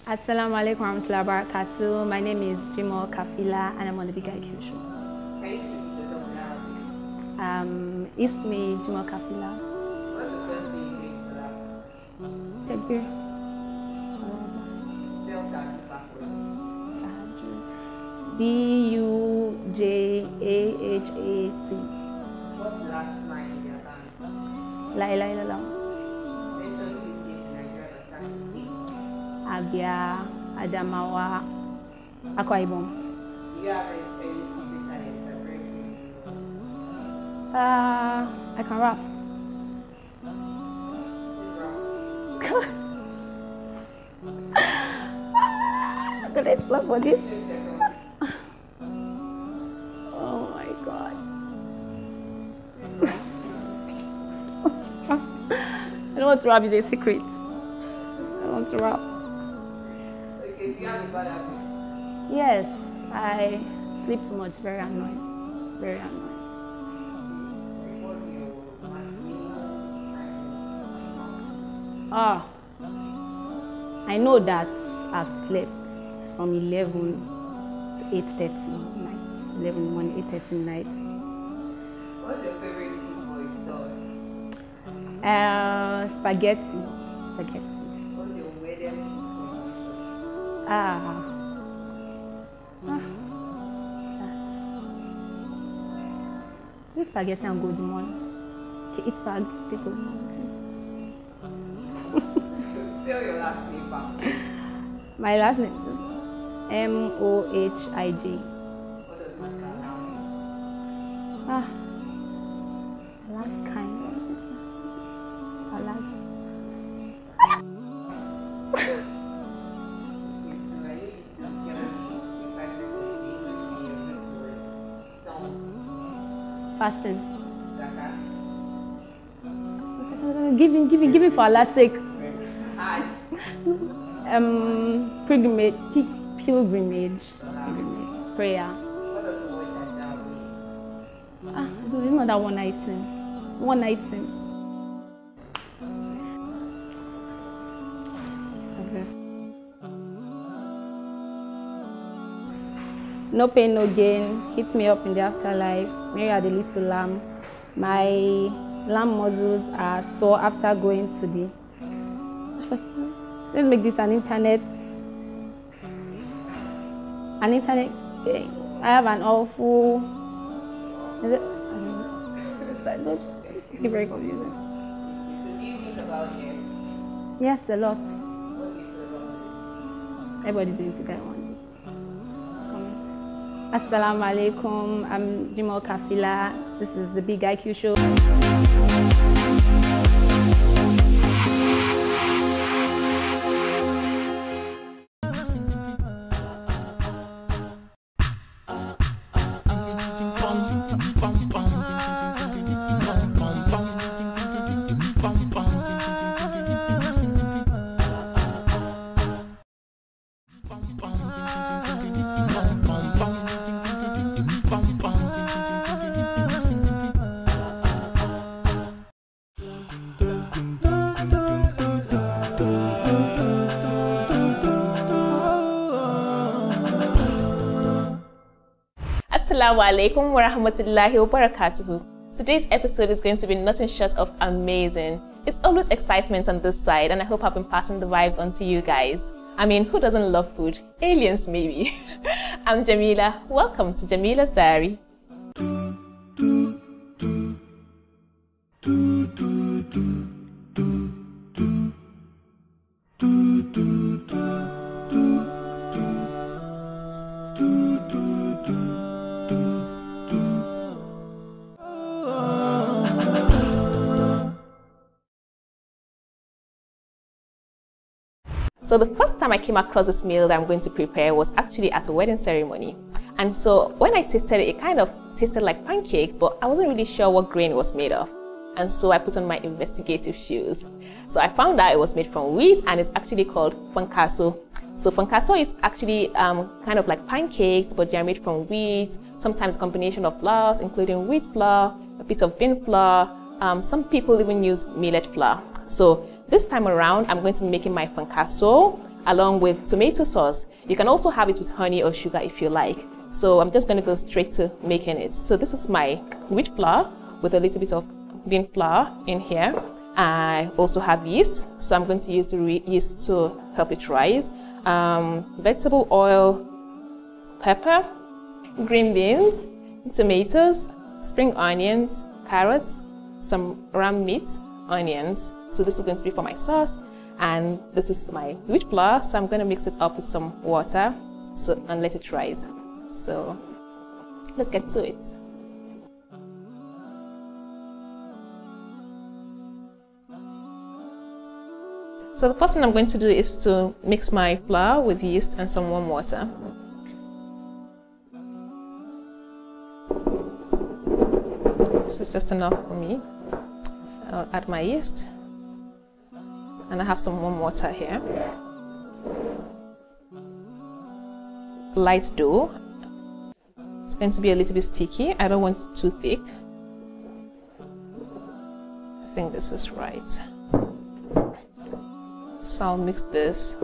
Assalamu alaikum warahmatullahi wabarakatuh. My name is Jamila Kafila and I'm on the Big IQ show. Can you introduce yourself in Arabic? Ismi Jamila Kafila. What's the first thing you make for that? Takbir. Spell that backwards. D-U-J-A-H-A-T. What's the last line in your band? La ilaha illallah. Mention three states in Nigeria that start with A. Abia, Adamawa, Akwa Ibom. Do you have any secret talents that very good? I can rap. What's I'm gonna explain for this. 2 seconds. Oh my god. I don't want to rap, it's a secret. I don't want to rap. Okay, do you have a bad habit? Yes, I sleep too much, very annoying. Very annoying. What's your maximum time? I know that I've slept from 11 to 8:30 night. 11 in the morning, 8:30 night. What's your favorite food for iftar? Spaghetti. What's your weirdest food This spaghetti and good morning. Okay, eat spaghetti good morning. Spell your last name back. My last name is Mohij. What does mashallah mean? Last kind. Last. Okay, so are you eating together excited for the English and your first words? Song. Fasting. Zakat. Give it for Allah's sake. Hajj. Pilgrimage. Prayer. What does the word Dajjal mean? I don't know that one item. No pain, no gain. Hit me up in the afterlife. Mary had a little lamb. My lamb muscles are sore after going to the. Let's make this an internet. I have an awful. Is it? It's very confusing. So do you think about it? Yes, a lot. What do you feel about it? Everybody's going to get one. It's coming. Assalamu alaikum. I'm Jamila Kafila. This is the Big IQ Show. Assalamu alaikum wa rahmatullahi wa barakatuhu. Today's episode is going to be nothing short of amazing. It's always excitement on this side, and I hope I've been passing the vibes on to you guys. I mean, who doesn't love food? Aliens, maybe. I'm Jamila. Welcome to Jamila's Diary. So the first time I came across this meal that I'm going to prepare was actually at a wedding ceremony. And so when I tasted it, it kind of tasted like pancakes, but I wasn't really sure what grain it was made of. And so I put on my investigative shoes. So I found out it was made from wheat, and it's actually called fankaso. So fankaso is actually kind of like pancakes, but they are made from wheat, sometimes a combination of flours, including wheat flour, a bit of bean flour. Some people even use millet flour. So this time around, I'm going to be making my fankaso along with tomato sauce. You can also have it with honey or sugar if you like. So I'm just going to go straight to making it. So this is my wheat flour with a little bit of bean flour in here. I also have yeast, so I'm going to use the yeast to help it rise. Vegetable oil, pepper, green beans, tomatoes, spring onions, carrots, some ram meat, onions. So this is going to be for my sauce, and this is my wheat flour, so I'm going to mix it up with some water and let it rise. So let's get to it. So the first thing I'm going to do is to mix my flour with yeast and some warm water. This is just enough for me. I'll add my yeast, and I have some warm water here. Light dough. It's going to be a little bit sticky. I don't want it too thick. I think this is right. So I'll mix this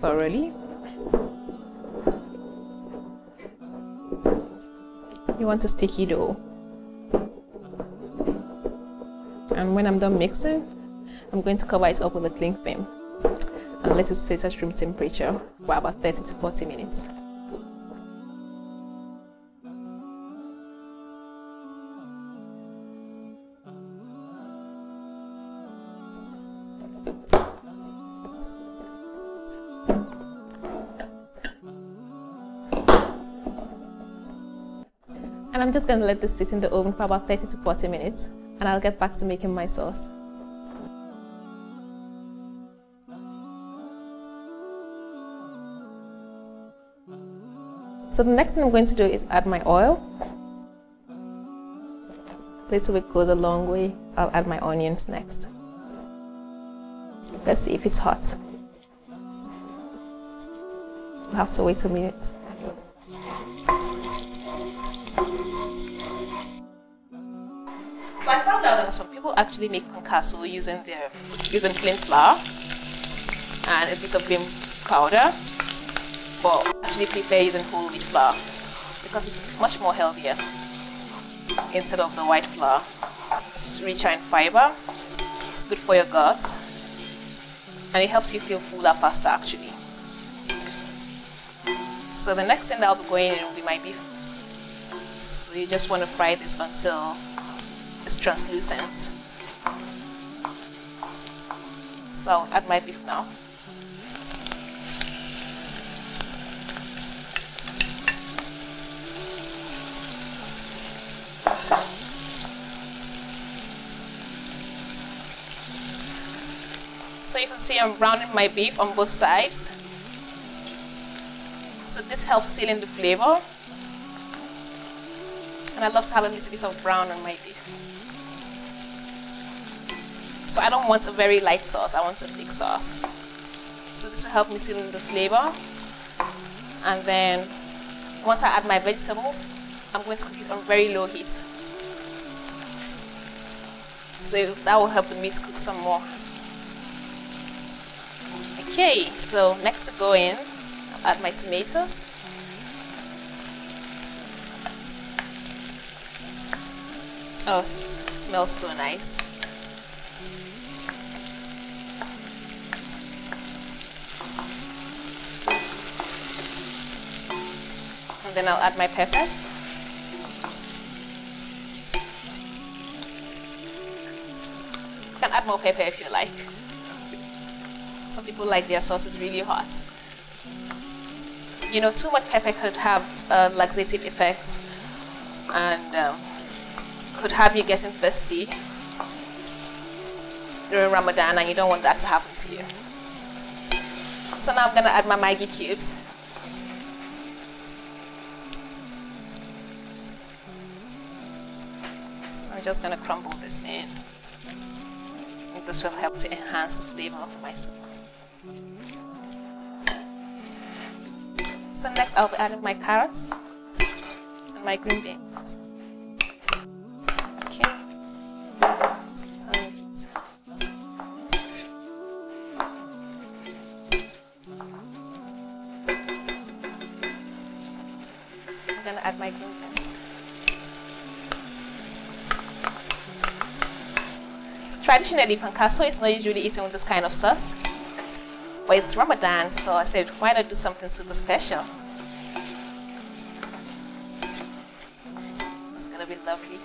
thoroughly. You want a sticky dough. And when I'm done mixing, I'm going to cover it up with a cling film and let it sit at room temperature for about 30 to 40 minutes. And I'm just going to let this sit in the oven for about 30 to 40 minutes. And I'll get back to making my sauce. So the next thing I'm going to do is add my oil. A little bit goes a long way. I'll add my onions next. Let's see if it's hot. We'll have to wait a minute. So I found out that some people actually make fankaso using plain flour and a bit of bean powder, but actually prefer using whole wheat flour because it's much more healthier instead of the white flour. It's richer in fiber, it's good for your gut, and it helps you feel fuller faster actually. So the next thing that I'll be going in will be my beef. So you just want to fry this until it's translucent. So I'll add my beef now. So you can see I'm browning my beef on both sides. So this helps seal in the flavor. And I love to have a little bit of brown on my beef. So I don't want a very light sauce, I want a thick sauce. So this will help me seal in the flavor. And then once I add my vegetables, I'm going to cook it on very low heat. So that will help the meat cook some more. Okay, so next to go in, I'll add my tomatoes. Oh, smells so nice. And then I'll add my peppers. You can add more pepper if you like. Some people like their sauces really hot. You know, too much pepper could have a laxative effect and could have you getting thirsty during Ramadan, and you don't want that to happen to you. So now I'm going to add my Maggi cubes. So I'm just going to crumble this in. And this will help to enhance the flavor of my soup. So next I'll be adding my carrots and my green beans. Okay. I'm gonna add my green beans. So traditionally, pancaso is not usually eaten with this kind of sauce. But it's Ramadan, so I said, why not do something super special? It's gonna be lovely.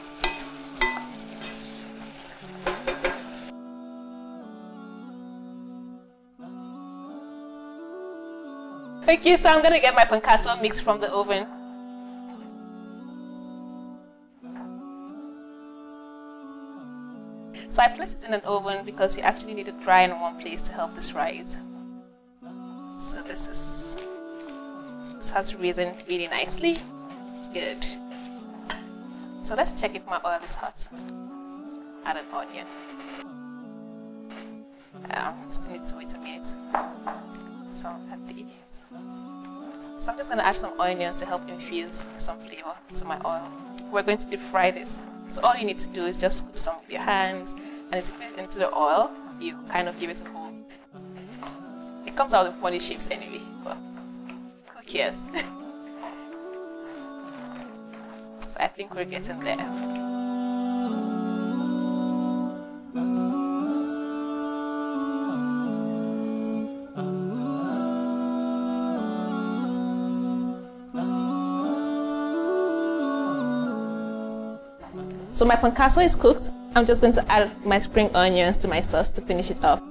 Okay, so I'm gonna get my pancaso mix from the oven. So I placed it in an oven because you actually need it dry in one place to help this rise. So this has risen really nicely. Good. So let's check if my oil is hot. Add an onion. Still need to wait a minute. So add these. So I'm just going to add some onions to help infuse some flavor to my oil. We're going to deep fry this. So all you need to do is just scoop some with your hands, and as you put it into the oil, you kind of give it a hold. It comes out in funny shapes anyway, but who cares? So I think we're getting there. So my pancaso is cooked. I'm just going to add my spring onions to my sauce to finish it off.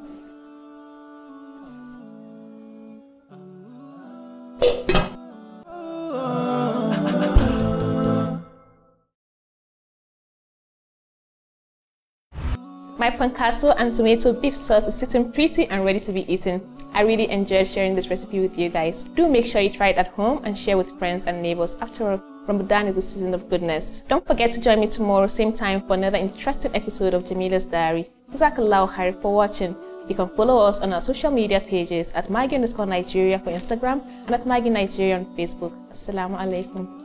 My pancaso and tomato beef sauce is sitting pretty and ready to be eaten. I really enjoyed sharing this recipe with you guys. Do make sure you try it at home and share with friends and neighbors. After all, Ramadan is a season of goodness. Don't forget to join me tomorrow, same time, for another interesting episode of Jamila's Diary. Jazakallahu khair for watching. You can follow us on our social media pages at Maggie_Nigeria for Instagram and at Maggie Nigeria on Facebook. Assalamu alaikum.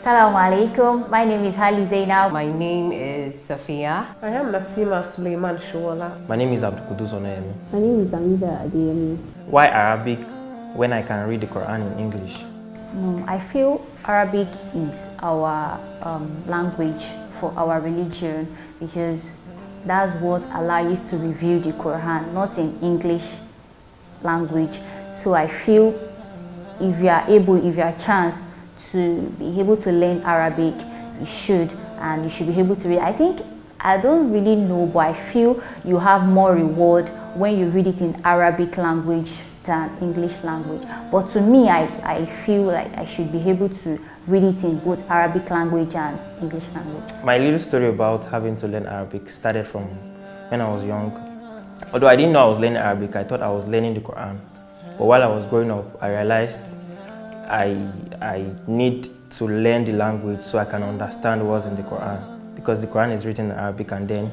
Assalamu Assalamu alaikum. My name is Hali Zainab. My name is Sophia. I am Nasima Suleiman Shola. My name is Abdul Kudus Onayemi. My name is Jamila Adeyemi. Why Arabic when I can read the Quran in English? I feel Arabic is our language for our religion because that's what Allah used to reveal the Quran, not in English language. So I feel if you are able, if you have a chance to be able to learn Arabic, you should, and you should be able to read. I don't really know, but I feel you have more reward when you read it in Arabic language than English language. But to me, I feel like I should be able to read it in both Arabic language and English language. My little story about having to learn Arabic started from when I was young. Although I didn't know I was learning Arabic, I thought I was learning the Quran. But while I was growing up, I realized I need to learn the language so I can understand what's in the Quran. Because the Quran is written in Arabic, and then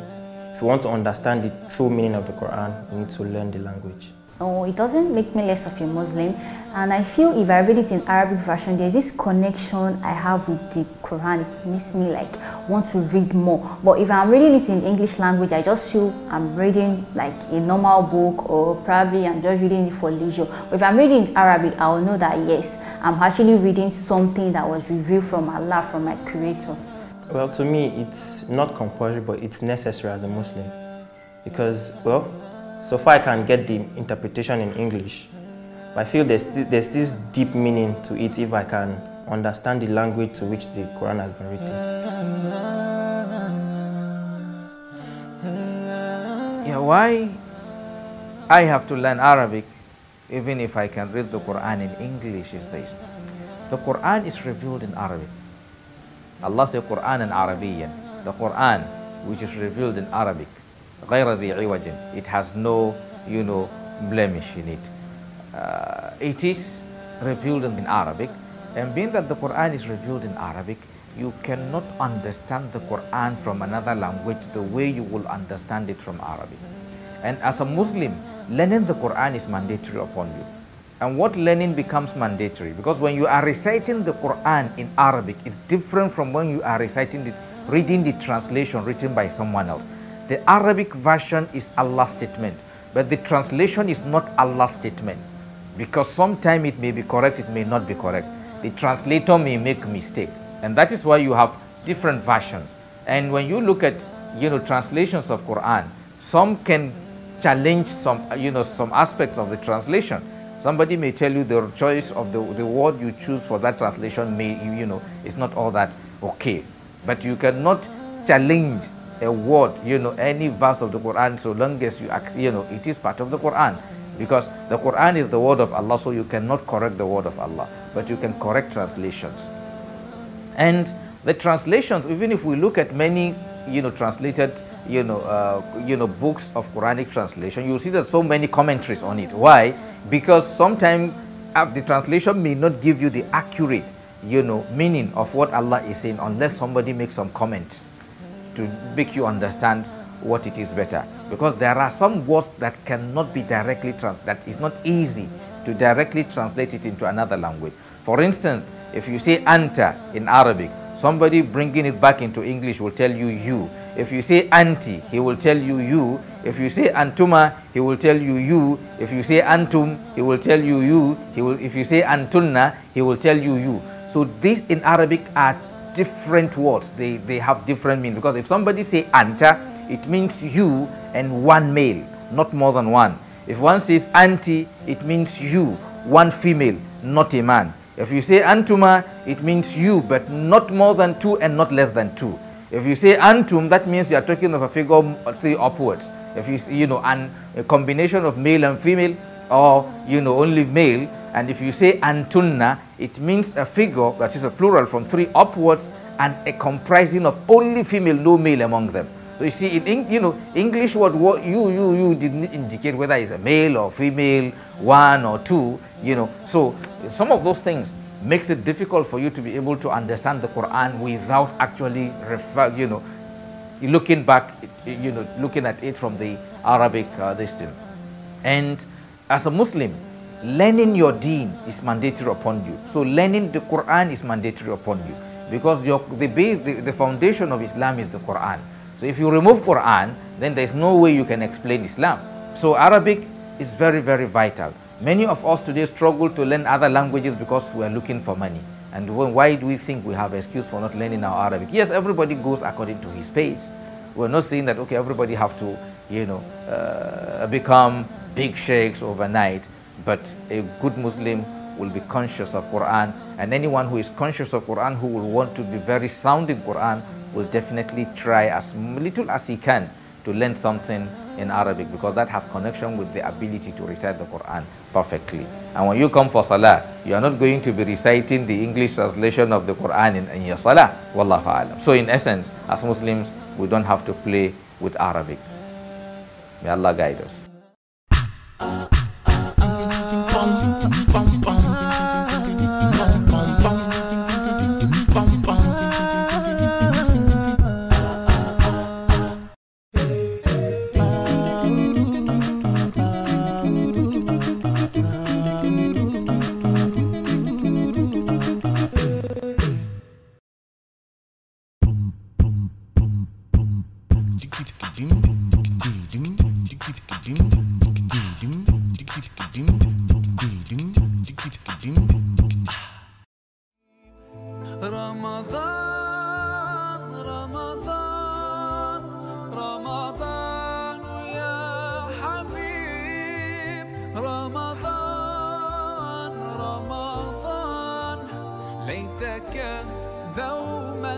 if you want to understand the true meaning of the Quran, you need to learn the language. No, it doesn't make me less of a Muslim, and I feel if I read it in Arabic version, there's this connection I have with the Quran. It makes me like want to read more. But if I'm reading it in English language, I just feel I'm reading like a normal book, or probably I'm just reading it for leisure. But if I'm reading in Arabic, I will know that yes, I'm actually reading something that was revealed from Allah, from my Creator. Well, to me, it's not compulsory, but it's necessary as a Muslim. Because, well, so far I can get the interpretation in English, but I feel there's this deep meaning to it if I can understand the language to which the Quran has been written. Yeah, why I have to learn Arabic even if I can read the Quran in English is this. The Quran is revealed in Arabic. Allah says Quran and Arabian. The Quran, which is revealed in Arabic, غير ذي عوج. It has no, blemish in it. It is revealed in Arabic, and being that the Quran is revealed in Arabic, you cannot understand the Quran from another language the way you will understand it from Arabic. And as a Muslim, learning the Quran is mandatory upon you. And what learning becomes mandatory? Because when you are reciting the Quran in Arabic, it's different from when you are reading the translation written by someone else. The Arabic version is Allah's statement, but the translation is not Allah's statement. Because sometimes it may be correct, it may not be correct. The translator may make a mistake. And that is why you have different versions. And when you look at, translations of Quran, some can challenge some aspects of the translation. Somebody may tell you the choice of the word you choose for that translation is not all that okay. But you cannot challenge a word, any verse of the Quran, so long as it is part of the Quran. Because the Quran is the word of Allah, so you cannot correct the word of Allah, but you can correct translations. And the translations, even if we look at many, translated, books of Quranic translation, you'll see that so many commentaries on it. Why? Because sometimes the translation may not give you the accurate, meaning of what Allah is saying, unless somebody makes some comments to make you understand what it is better. Because there are some words that cannot be directly that is not easy to directly translate it into another language. For instance, if you say anta in Arabic, somebody bringing it back into English will tell you you. If you say anti, he will tell you you. If you say antuma, he will tell you you. If you say antum, he will tell you you. If you say antunna, he will tell you you. So these in Arabic are different words. They have different meaning. Because if somebody say anta, it means you and one male, not more than one. If one says anti, it means you, one female, not a man. If you say antuma, it means you, but not more than two and not less than two. If you say antum, that means you are talking of a figure 3 upwards. If and a combination of male and female, or only male. And if you say antunna, it means a figure that is a plural from 3 upwards and a comprising of only female, no male among them. So you see, in English word you didn't indicate whether it's a male or female, 1 or 2. So some of those things makes it difficult for you to be able to understand the Quran without actually looking back, looking at it from the Arabic distance. And as a Muslim, learning your deen is mandatory upon you. So learning the Quran is mandatory upon you. because the base, the foundation of Islam is the Quran. So if you remove Quran, then there's no way you can explain Islam. So Arabic is very, very vital. Many of us today struggle to learn other languages because we are looking for money. And why do we think we have an excuse for not learning our Arabic? Yes, everybody goes according to his pace. We're not saying that, okay, everybody have to, you know, become big sheikhs overnight, but a good Muslim will be conscious of Quran, and anyone who is conscious of Quran, who will want to be very sound in Quran, will definitely try as little as he can to learn something in Arabic, because that has connection with the ability to recite the Quran perfectly. And when you come for Salah, you are not going to be reciting the English translation of the Quran in your Salah. Wallahu alam. So in essence, as Muslims, we don't have to play with Arabic. May Allah guide us. Ramadan, Ramadan, Ramadan ya Habib. Ramadan, Ramadan, ليتك دوما